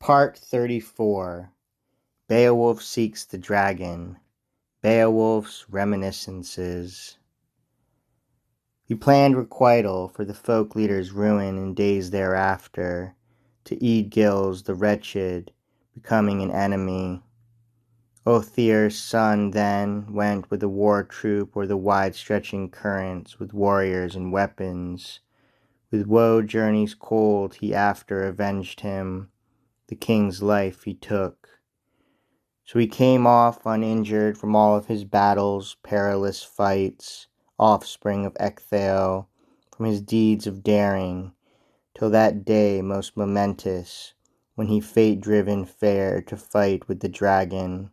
Part 34. Beowulf Seeks the Dragon. Beowulf's Reminiscences. We planned requital for the folk leader's ruin in days thereafter, to Eadgils the wretched, becoming an enemy. Othir's son then went with a war troop o'er the wide-stretching currents with warriors and weapons. With woe journeys cold he after avenged him. The king's life he took. So he came off uninjured from all of his battles, perilous fights, offspring of Ecgtheow, from his deeds of daring, till that day most momentous, when he fate-driven fared to fight with the dragon.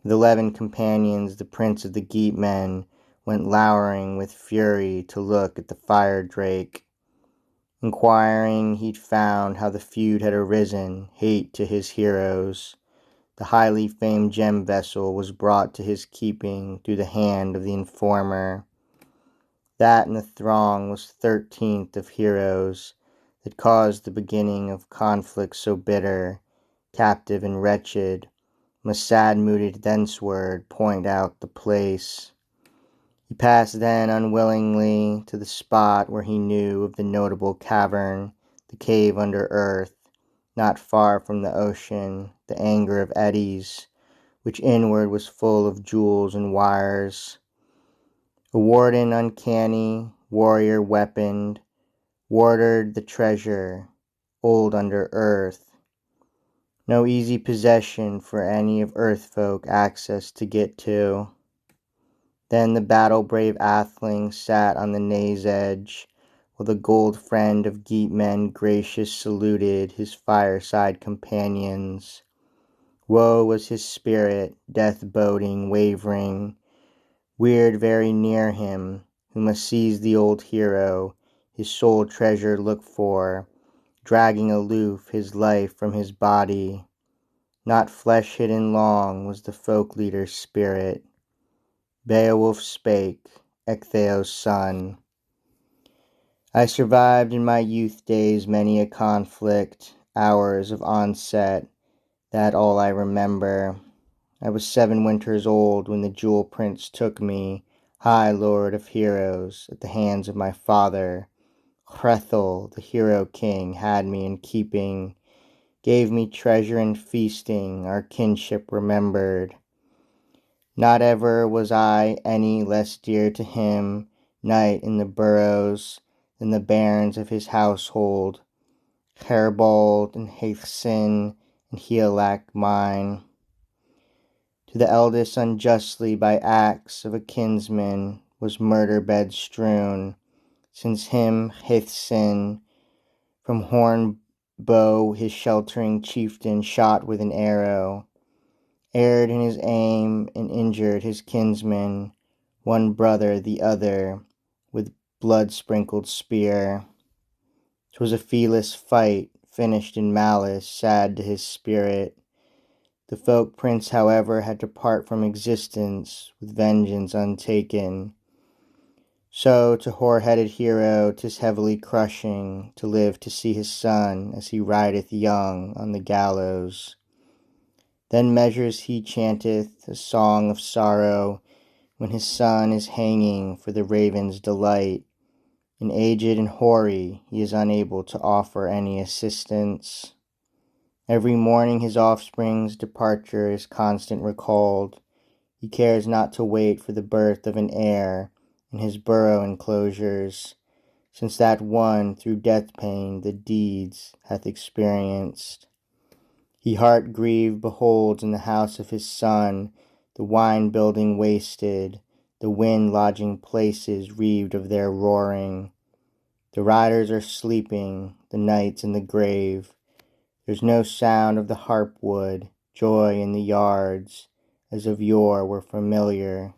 With 11 companions, the prince of the Geatmen went lowering with fury to look at the fire drake. Inquiring, he'd found how the feud had arisen, hate to his heroes. The highly famed gem vessel was brought to his keeping through the hand of the informer. That in the throng was 13th of heroes, that caused the beginning of conflict so bitter. Captive and wretched, must sad-mooded thenceward point out the place. He passed then unwillingly to the spot where he knew of the notable cavern, the cave under earth, not far from the ocean, the anger of eddies, which inward was full of jewels and wires. A warden uncanny, warrior weaponed, warded the treasure, old under earth. No easy possession for any of earth folk access to get to. Then the battle-brave atheling sat on the naze edge, while the gold friend of Geatmen gracious saluted his fireside companions. Woe was his spirit, death-boding, wavering, weird very near him, who must seize the old hero, his sole treasure look for, dragging aloof his life from his body. Not flesh hidden long was the folk leader's spirit. Beowulf spake, Ecgtheow's son. I survived in my youth days many a conflict, hours of onset, that all I remember. I was 7 winters old when the jewel prince took me, high lord of heroes, at the hands of my father. Hrethel, the hero king, had me in keeping, gave me treasure and feasting, our kinship remembered. Not ever was I any less dear to him, knight in the burrows, than the bairns of his household, Herbold and Haethcyn and Hygelac mine. To the eldest unjustly by axe of a kinsman was murder bed strewn, since him Haethcyn from horn bow his sheltering chieftain shot with an arrow, erred in his aim and injured his kinsman, one brother the other, with blood-sprinkled spear. 'Twas a feeless fight, finished in malice, sad to his spirit. The folk prince, however, had to part from existence with vengeance untaken. So to hoar-headed hero 'tis heavily crushing to live to see his son as he rideth young on the gallows. Then measures he chanteth a song of sorrow when his son is hanging for the raven's delight. And aged and hoary, he is unable to offer any assistance. Every morning his offspring's departure is constant recalled. He cares not to wait for the birth of an heir in his burrow enclosures, since that one through death-pain the deeds hath experienced. He heart-grieved beholds in the house of his son the wine-building wasted, the wind-lodging places reaved of their roaring. The riders are sleeping, the knight's in the grave. There's no sound of the harpwood, joy in the yards, as of yore were familiar.